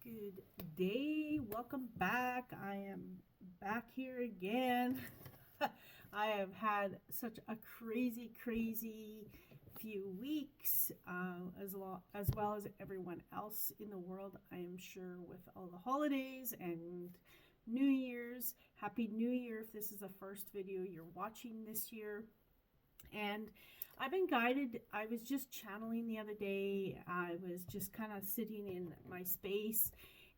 Good day. Welcome back. I am back here again. I have had such a crazy few weeks, as well as everyone else in the world, I am sure, with all the holidays and New Year's. Happy New Year if this is the first video you're watching this year. And I've been guided. I was just channeling the other day. I was just kind of sitting in my space,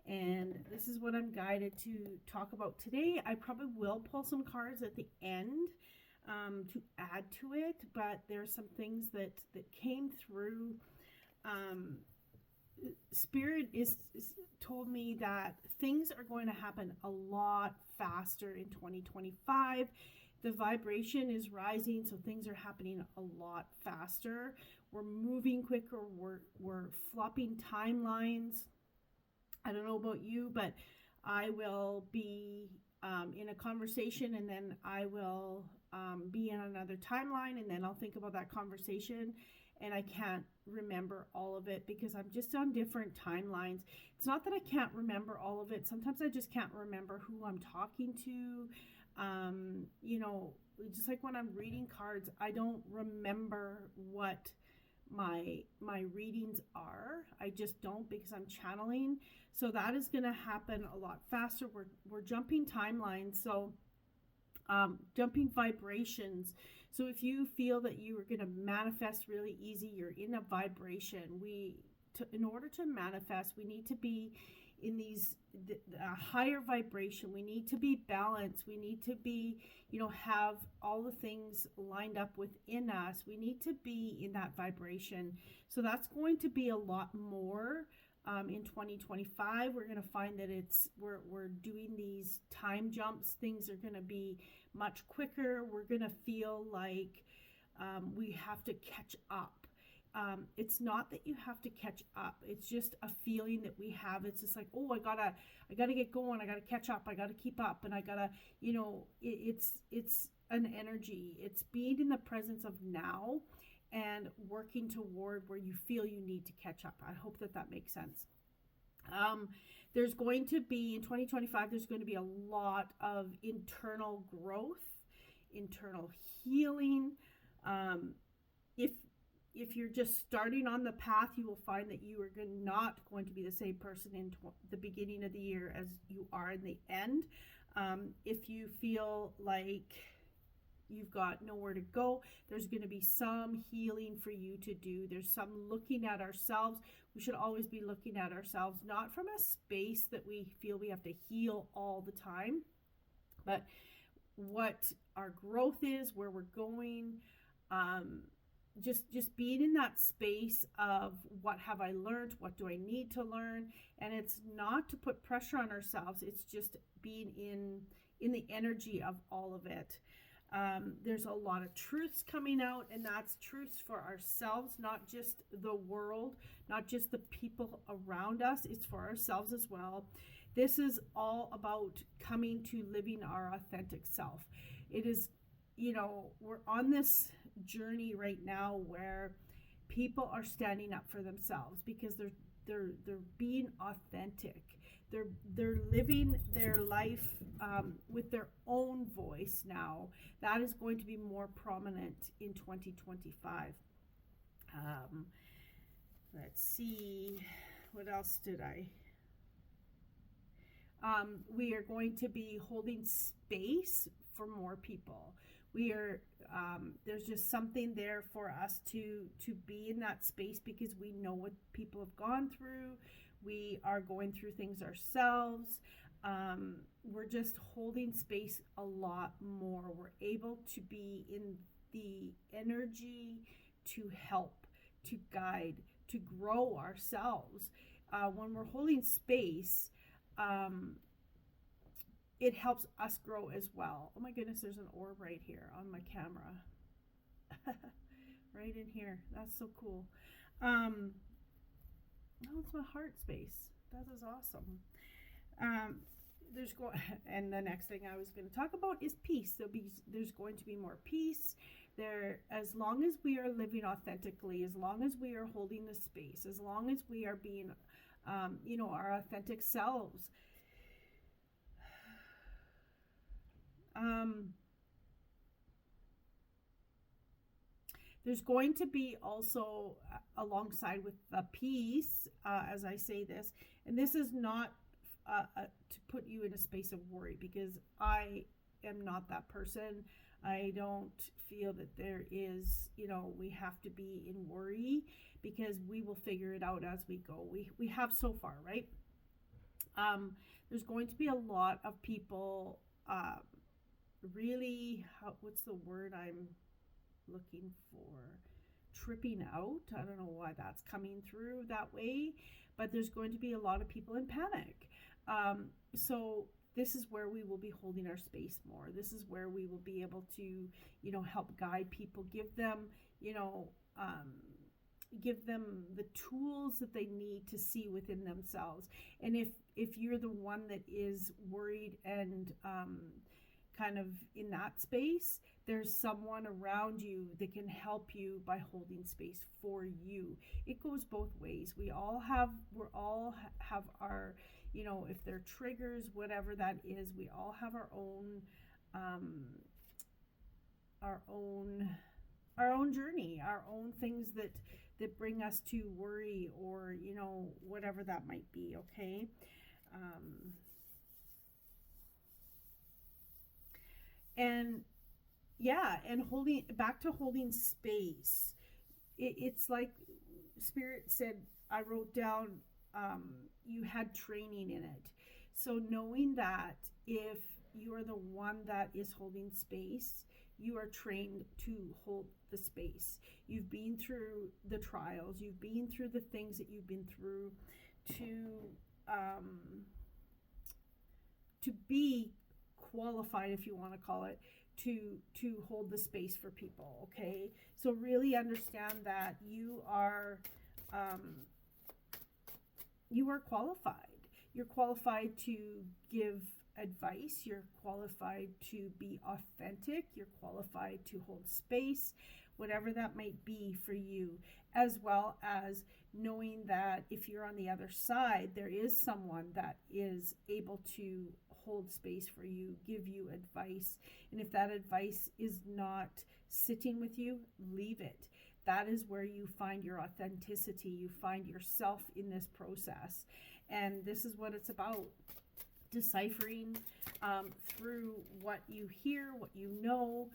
and this is what I'm guided to talk about today. I probably will pull some cards at the end to add to it, but there's some things that came through. Spirit is told me that things are going to happen a lot faster in 2025. The vibration is rising, so things are happening a lot faster. We're moving quicker. We're flopping timelines. I don't know about you, but I will be in a conversation, and then I will be in another timeline, and then I'll think about that conversation, and I can't remember all of it because I'm just on different timelines. It's not that I can't remember all of it. Sometimes I just can't remember who I'm talking to. Just like when I'm reading cards, I don't remember what my readings are. I just don't, because I'm channeling. So that is going to happen a lot faster. We're jumping timelines. So jumping vibrations. So if you feel that you are going to manifest really easy, you're in a vibration. In order to manifest, we need to be in a higher vibration. We need to be balanced. We need to be, have all the things lined up within us. We need to be in that vibration. So that's going to be a lot more. In 2025, we're going to find that we're doing these time jumps. Things are going to be much quicker. We're going to feel like we have to catch up. It's not that you have to catch up. It's just a feeling that we have. It's just like, oh, I gotta get going. I gotta catch up. I gotta keep up, and I gotta, it's an energy. It's being in the presence of now and working toward where you feel you need to catch up. I hope that makes sense. There's going to be, in 2025, there's going to be a lot of internal growth, internal healing. If you're just starting on the path, you will find that you are not going to be the same person in the beginning of the year as you are in the end. If you feel like you've got nowhere to go, there's going to be some healing for you to do. There's some looking at ourselves. We should always be looking at ourselves, not from a space that we feel we have to heal all the time, but what our growth is, where we're going. Just being in that space of what have I learned, what do I need to learn, and it's not to put pressure on ourselves. It's just being in the energy of all of it. There's a lot of truths coming out, and that's truths for ourselves, not just the world, not just the people around us. It's for ourselves as well. This is all about coming to living our authentic self. It is, we're on this journey right now where people are standing up for themselves because they're being authentic. They're living their life with their own voice now. That is going to be more prominent in 2025. Let's see, what else did I? We are going to be holding space for more people. We are there's just something there for us to be in that space because we know what people have gone through. We are going through things ourselves. We're just holding space a lot more. We're able to be in the energy to help, to guide, to grow ourselves. When we're holding space, it helps us grow as well. Oh my goodness, there's an orb right here on my camera. Right in here. That's so cool. Oh, it's my heart space. That is awesome. And the next thing I was going to talk about is peace. There's going to be more peace there, as long as we are living authentically, as long as we are holding the space, as long as we are being our authentic selves. There's going to be also alongside with the peace, as I say this, and this is not to put you in a space of worry, because I am not that person. I don't feel that there is, we have to be in worry, because we will figure it out as we go. We have so far, right? There's going to be a lot of people really, what's the word I'm looking for? Tripping out. I don't know why that's coming through that way, but there's going to be a lot of people in panic. So this is where we will be holding our space more. This is where we will be able to, help guide people, give them the tools that they need to see within themselves. And if you're the one that is worried and kind of in that space, there's someone around you that can help you by holding space for you. It goes both ways. We're all have our, if they're triggers, whatever that is, we all have our own journey, our own things that bring us to worry, or whatever that might be. Okay. And holding space. It's like Spirit said, I wrote down, you had training in it. So knowing that if you are the one that is holding space, you are trained to hold the space. You've been through the trials, you've been through the things that you've been through to be qualified, if you want to call it, to hold the space for people. Okay, so really understand that you are qualified. You're qualified to give advice. You're qualified to be authentic. You're qualified to hold space, whatever that might be for you, as well as knowing that if you're on the other side, there is someone that is able to hold space for you, give you advice. And if that advice is not sitting with you, leave it. That is where you find your authenticity. You find yourself in this process. And this is what it's about. Deciphering through what you hear, what you know,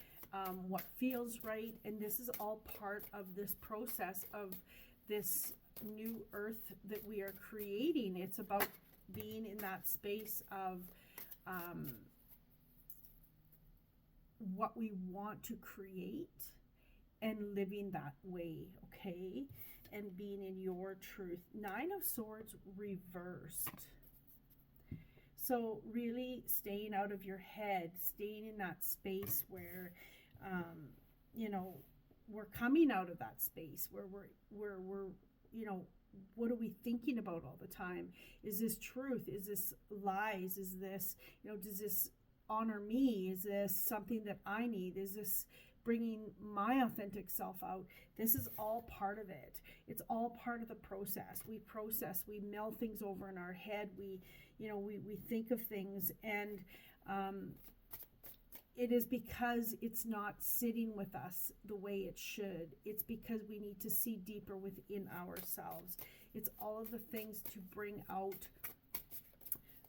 what feels right. And this is all part of this process of this new earth that we are creating. It's about being in that space of what we want to create and living that way, okay? And being in your truth. 9 of Swords reversed. So really staying out of your head, staying in that space where, we're coming out of that space where we're what are we thinking about all the time? Is this truth? Is this lies? Is this, does this honor me? Is this something that I need? Is this bringing my authentic self out? This is all part of it. It's all part of the process. We process, we mill things over in our head. We think of things, and it is because it's not sitting with us the way it should. It's because we need to see deeper within ourselves. It's all of the things to bring out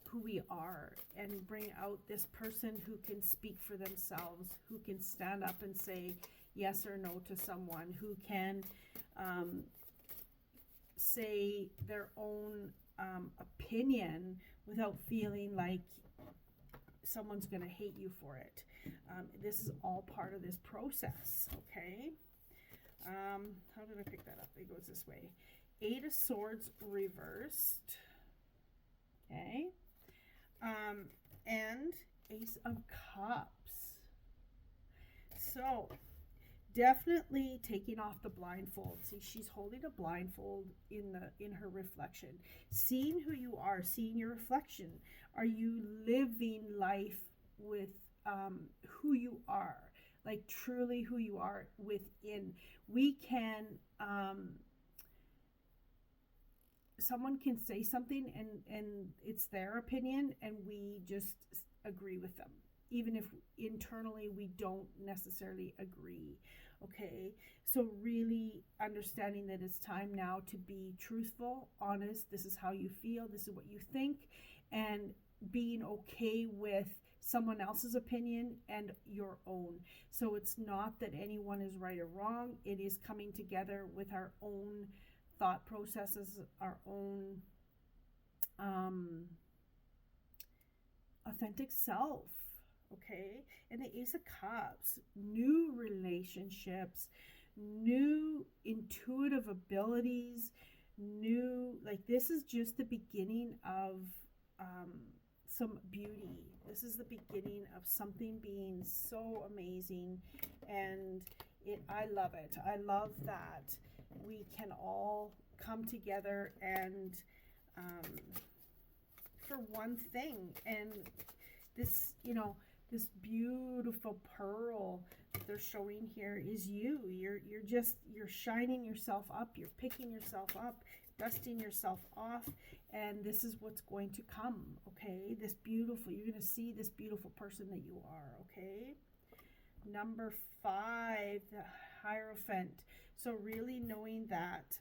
who we are and bring out this person who can speak for themselves, who can stand up and say yes or no to someone, who can say their own opinion without feeling like someone's going to hate you for it. This is all part of this process, okay? How did I pick that up? It goes this way. 8 of Swords reversed, okay? And Ace of Cups. So definitely taking off the blindfold. See, she's holding a blindfold in her reflection, seeing who you are, seeing your reflection. Are you living life with who you are, like truly who you are within? We can someone can say something and it's their opinion and we just agree with them, even if internally we don't necessarily agree. Okay, so really understanding that it's time now to be truthful, honest. This is how you feel, this is what you think, and being okay with someone else's opinion and your own. So it's not that anyone is right or wrong, it is coming together with our own thought processes, our own authentic self. Okay, and the Ace of Cups, new relationships, new intuitive abilities, new, like, this is just the beginning of some beauty. This is the beginning of something being so amazing, and I love it. I love that we can all come together and for one thing. And this, this beautiful pearl that they're showing here is you. You're shining yourself up, you're picking yourself up, dusting yourself off, and this is what's going to come. Okay, this beautiful, you're going to see this beautiful person that you are. Okay, number 5, the Hierophant. So really knowing that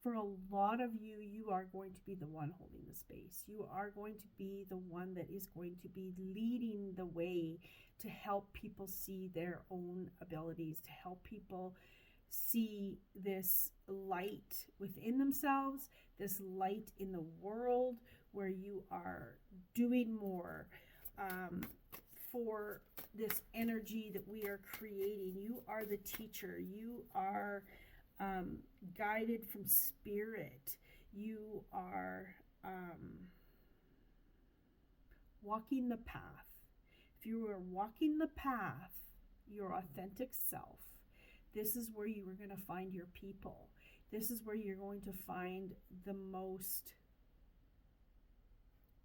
for a lot of you, you are going to be the one holding the space. You are going to be the one that is going to be leading the way to help people see their own abilities, to help people see this light within themselves, this light in the world, where you are doing more for this energy that we are creating. You are the teacher. You are guided from spirit. You are walking the path. If you are walking the path, your authentic self, this is where you are going to find your people. This is where you're going to find the most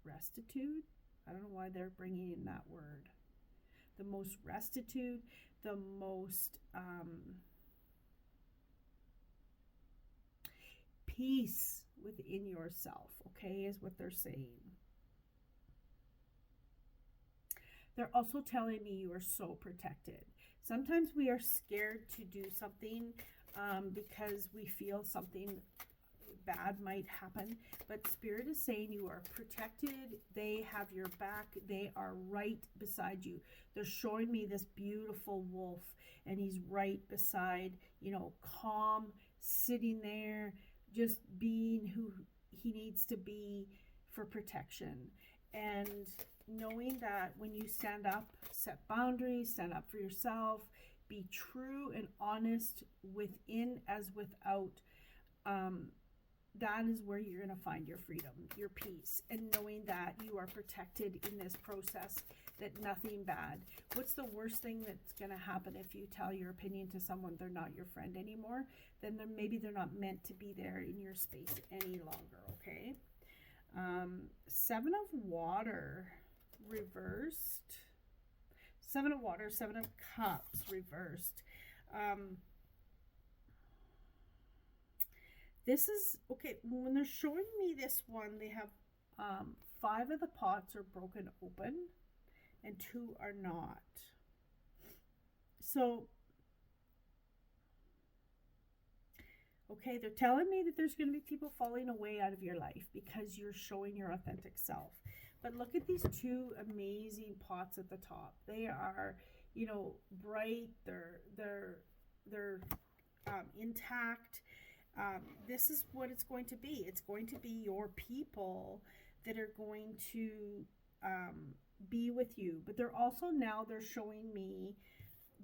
restitude. I don't know why they're bringing in that word. The most restitude, the most peace within yourself, okay, is what they're saying. They're also telling me you are so protected. Sometimes we are scared to do something because we feel something bad might happen, but Spirit is saying you are protected. They have your back. They are right beside you. They're showing me this beautiful wolf, and he's right beside, calm, sitting there, just being who he needs to be for protection. And knowing that when you stand up, set boundaries, stand up for yourself, be true and honest within as without, that is where you're going to find your freedom, your peace, and knowing that you are protected in this process, that nothing bad. What's the worst thing that's going to happen if you tell your opinion to someone they're not your friend anymore? Then maybe they're not meant to be there in your space any longer, okay? 7 of Water reversed. 7 of Water, 7 of Cups reversed. This is, okay, when they're showing me this one, they have 5 of the pots are broken open and 2 are not. So, okay, they're telling me that there's going to be people falling away out of your life because you're showing your authentic self. But look at these 2 amazing pots at the top. They are, bright. They're intact. This is what it's going to be. It's going to be your people that are going to be with you. But they're showing me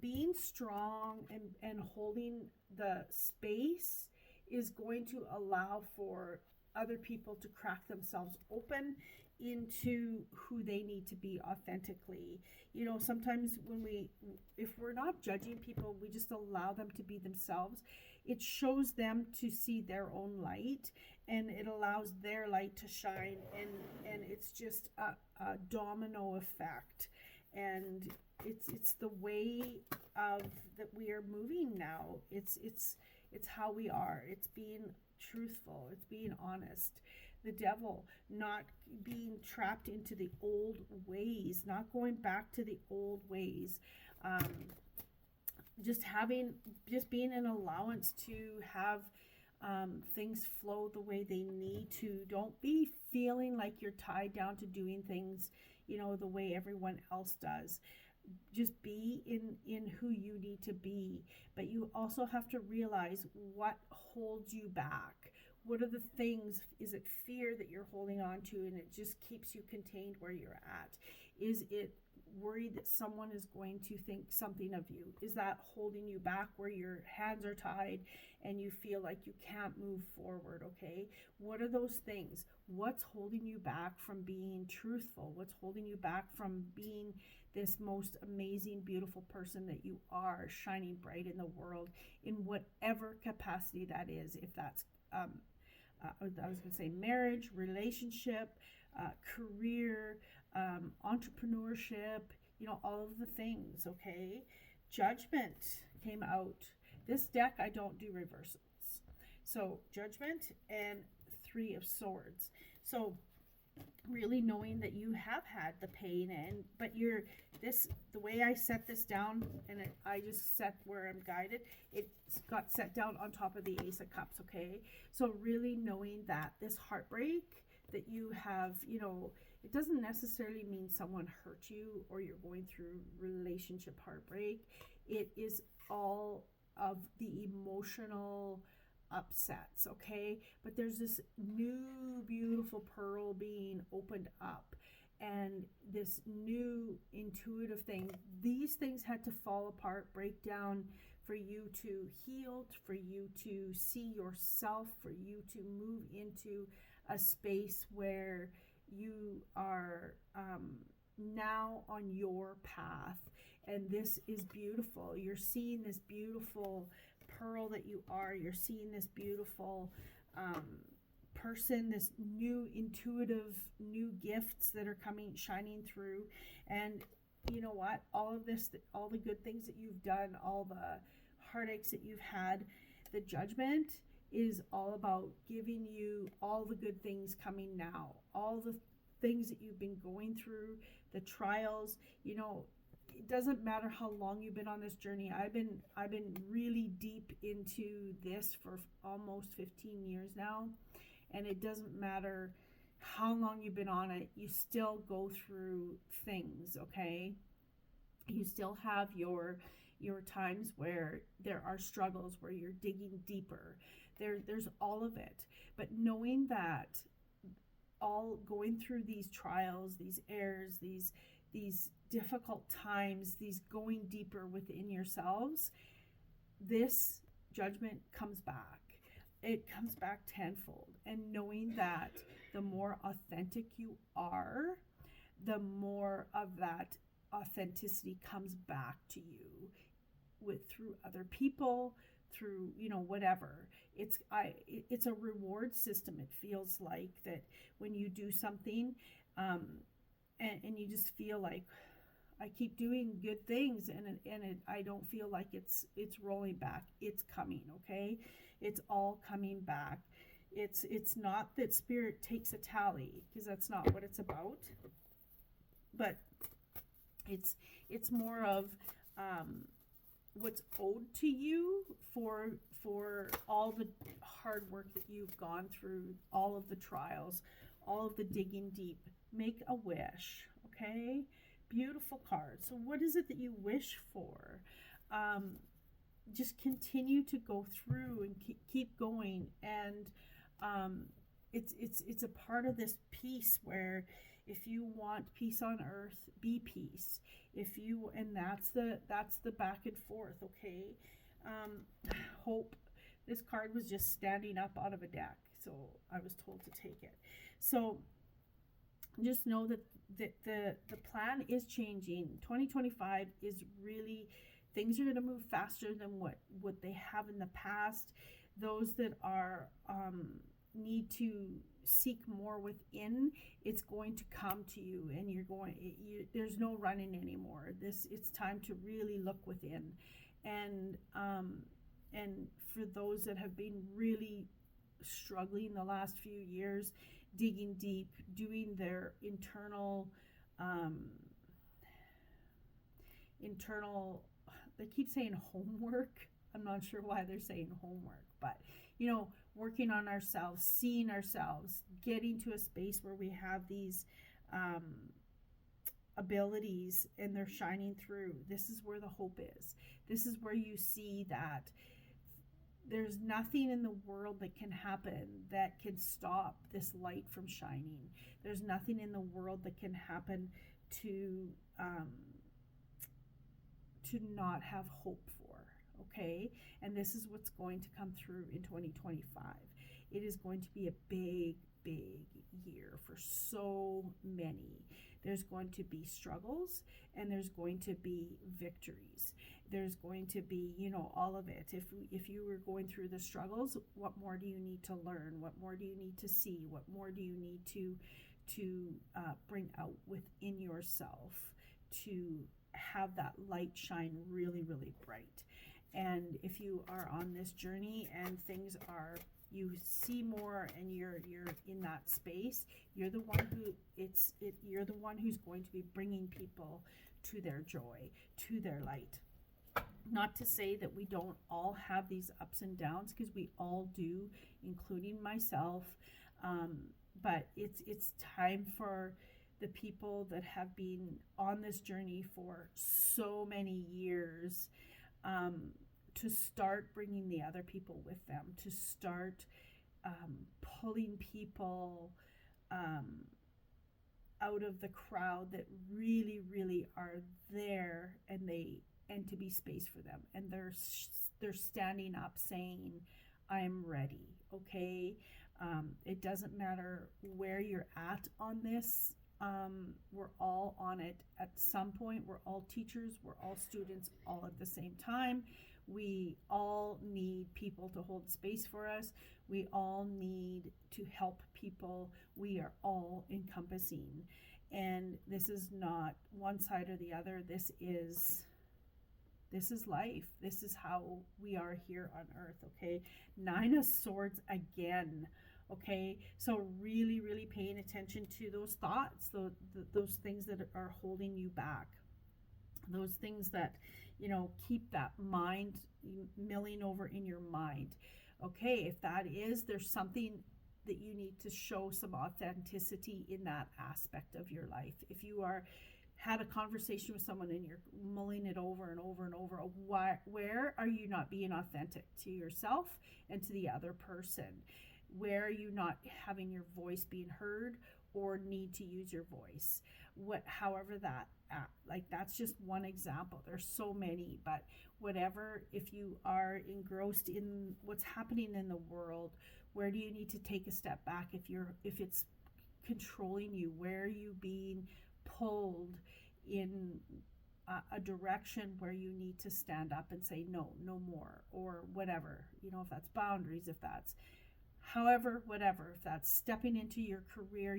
being strong and holding the space is going to allow for other people to crack themselves open into who they need to be authentically. Sometimes if we're not judging people, we just allow them to be themselves. It shows them to see their own light, and it allows their light to shine, and it's just a domino effect. and it's the way of that we are moving now. It's how we are. It's being truthful. It's being honest. The devil, not being trapped into the old ways, not going back to the old ways. Um, just being an allowance to have things flow the way they need to. Don't be feeling like you're tied down to doing things, the way everyone else does. Just be in who you need to be. But you also have to realize what holds you back. What are the things? Is it fear that you're holding on to and it just keeps you contained where you're at? Is it worried that someone is going to think something of you? Is that holding you back where your hands are tied and you feel like you can't move forward? Okay, what are those things? What's holding you back from being truthful? What's holding you back from being this most amazing, beautiful person that you are, shining bright in the world in whatever capacity that is? If that's I was going to say marriage, relationship, career, entrepreneurship, all of the things, okay? Judgment came out. This deck, I don't do reversals. So Judgment and Three of Swords. So really knowing that you have had the pain but the way I set this down, and I just set where I'm guided, it got set down on top of the Ace of Cups, okay? So really knowing that this heartbreak that you have, it doesn't necessarily mean someone hurt you or you're going through relationship heartbreak. It is all of the emotional upsets, okay? But there's this new beautiful pearl being opened up, and this new intuitive thing. These things had to fall apart, break down for you to heal, for you to see yourself, for you to move into a space where you are now on your path. And this is beautiful. You're seeing this beautiful pearl that you are. You're seeing this beautiful person, this new intuitive, new gifts that are shining through. And you know what? All of this, all the good things that you've done, all the heartaches that you've had, the Judgment is all about giving you all the good things coming now. All the things that you've been going through, the trials, it doesn't matter how long you've been on this journey. I've been really deep into this for almost 15 years now, and it doesn't matter how long you've been on it. You still go through things, okay? You still have your times where there are struggles, where you're digging deeper. There's all of it. But knowing that all going through these trials, these errors, these difficult times, these going deeper within yourselves, this Judgment comes back. It comes back tenfold. And knowing that the more authentic you are, the more of that authenticity comes back to you through other people, through whatever. It's a reward system. It feels like that when you do something and you just feel like, I keep doing good things and I don't feel like it's rolling back. It's coming, okay? It's all coming back. It's not that Spirit takes a tally, because that's not what it's about. But it's more of what's owed to you for all the hard work that you've gone through, all of the trials, all of the digging deep. Make a wish, okay? Beautiful card. So what is it that you wish for? Just continue to go through and keep going. And it's a part of this peace where if you want peace on earth, be peace. And that's the back and forth, okay? Hope. This card was just standing up out of a deck, so I was told to take it. So just know that the plan is changing. 2025 is really, things are going to move faster than what they have in the past. Those that are need to seek more within, it's going to come to you, and there's no running anymore. It's time to really look within. And for those that have been really struggling the last few years, digging deep, doing their internal, they keep saying homework. I'm not sure why they're saying homework, but working on ourselves, seeing ourselves, getting to a space where we have these abilities and they're shining through. This is where the hope is. This is where you see that there's nothing in the world that can happen that can stop this light from shining. There's nothing in the world that can happen to not have hope for, okay? And this is what's going to come through in 2025. It is going to be a big, big year for so many. There's going to be struggles and there's going to be victories. There's going to be, all of it. If you were going through the struggles, what more do you need to learn? What more do you need to see? What more do you need to bring out within yourself to have that light shine really, really bright? And if you are on this journey and things are, you see more and you're in that space, you're the one you're the one who's going to be bringing people to their joy, to their light. Not to say that we don't all have these ups and downs, because we all do, including myself. But it's time for the people that have been on this journey for so many years to start bringing the other people with them, to start pulling people out of the crowd that really, really are there, and to be space for them. And they're standing up saying, I'm ready, okay? It doesn't matter where you're at on this. We're all on it at some point. We're all teachers, we're all students, all at the same time. We all need people to hold space for us. We all need to help people. We are all encompassing. And this is not one side or the other. This is life. This is how we are here on earth, okay? 9 of Swords again, okay? So really, really paying attention to those thoughts, those things that are holding you back, those things that, keep that mind milling over in your mind. Okay, if that is, there's something that you need to show some authenticity in that aspect of your life. If you had a conversation with someone and you're mulling it over and over and over, where are you not being authentic to yourself and to the other person? Where are you not having your voice being heard or need to use your voice? However that's just one example. There's so many, but whatever, if you are engrossed in what's happening in the world, where do you need to take a step back? If it's controlling you, where are you being pulled in a direction where you need to stand up and say no more, or whatever, if that's boundaries, if that's whatever, if that's stepping into your career,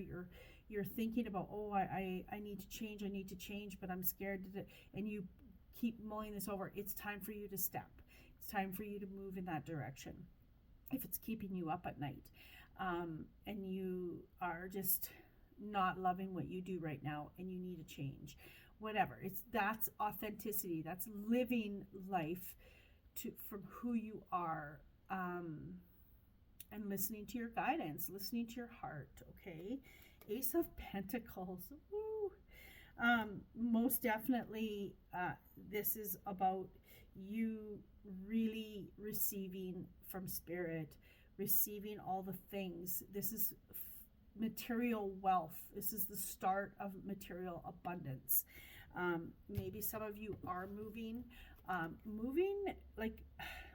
you're thinking about, I need to change, but I'm scared and you keep mulling this over. It's time for you to step. It's time for you to move in that direction. If it's keeping you up at night, and you are just not loving what you do right now and you need a change, whatever, that's authenticity. That's living life from who you are, and listening to your guidance, listening to your heart, okay? Ace of Pentacles. Woo. Most definitely, this is about you really receiving from Spirit, receiving all the things. This is material wealth. This is the start of material abundance. Maybe some of you are moving. Like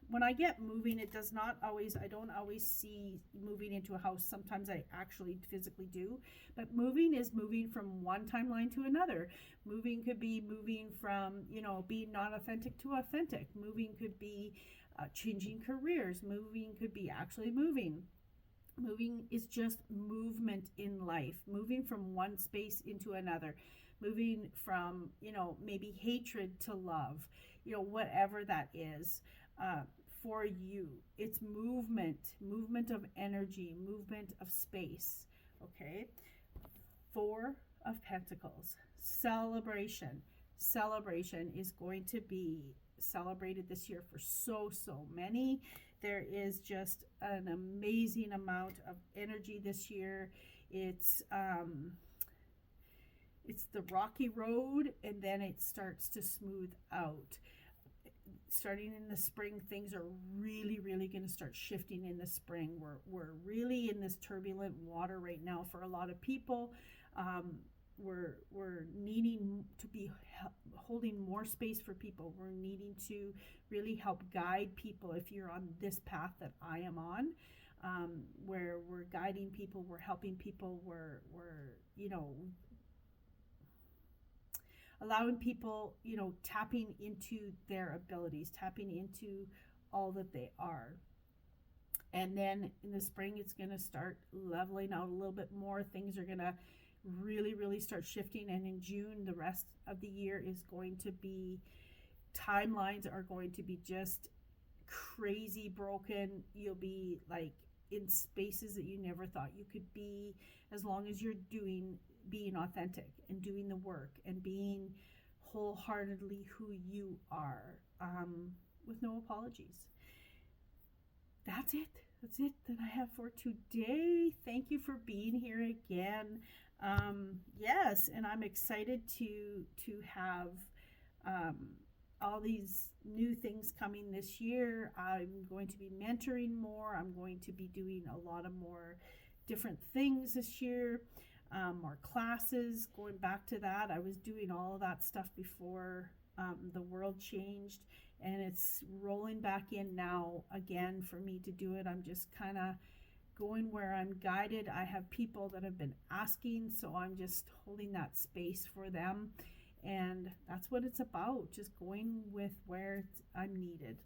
when I get moving, I don't always see moving into a house. Sometimes I actually physically do, but moving is moving from one timeline to another. Moving could be moving from, being not authentic to authentic. Moving could be changing careers. Moving could be actually moving. Moving is just movement in life, moving from one space into another, moving from, maybe hatred to love, whatever that is. For you, it's movement of energy, movement of space. Okay. Four of Pentacles, celebration. Celebration is going to be celebrated this year for so many. There is just an amazing amount of energy this year. It's the rocky road, and then it starts to smooth out. Starting in the spring, things are really going to start shifting in the spring. We're really in this turbulent water right now for a lot of people. We're needing to be holding more space for people. We're needing to really help guide people. If you're on this path that I am on, where we're guiding people, we're helping people, we're allowing people, tapping into their abilities, tapping into all that they are. And then in the spring, it's going to start leveling out a little bit more. Things are going to really start shifting. And in June, the rest of the year is going to be, timelines are going to be just crazy broken. You'll be like in spaces that you never thought you could be, as long as you're being authentic and doing the work and being wholeheartedly who you are, with no apologies. That's it that I have for today. Thank you for being here again. Yes, and I'm excited to have all these new things coming this year. I'm going to be mentoring more. I'm going to be doing a lot of more different things this year. More classes, going back to that. I was doing all of that stuff before the world changed, and it's rolling back in now again for me to do it. I'm just kind of going where I'm guided. I have people that have been asking, so I'm just holding that space for them, and that's what it's about, just going with where I'm needed.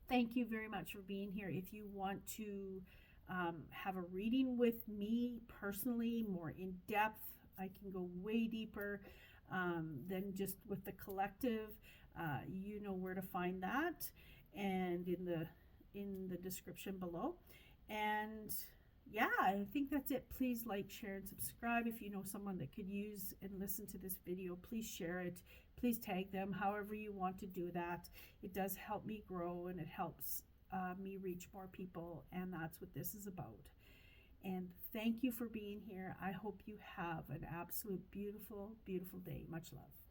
Thank you very much for being here. If you want to have a reading with me personally, more in depth, I can go way deeper than just with the collective. You know where to find that, and in the description below. And yeah, I think that's it. Please like, share, and subscribe. If you know someone that could use and listen to this video, please share it. Please tag them, however you want to do that. It does help me grow, and it helps me reach more people, and that's what this is about. And thank you for being here. I hope you have an absolute beautiful day. Much love.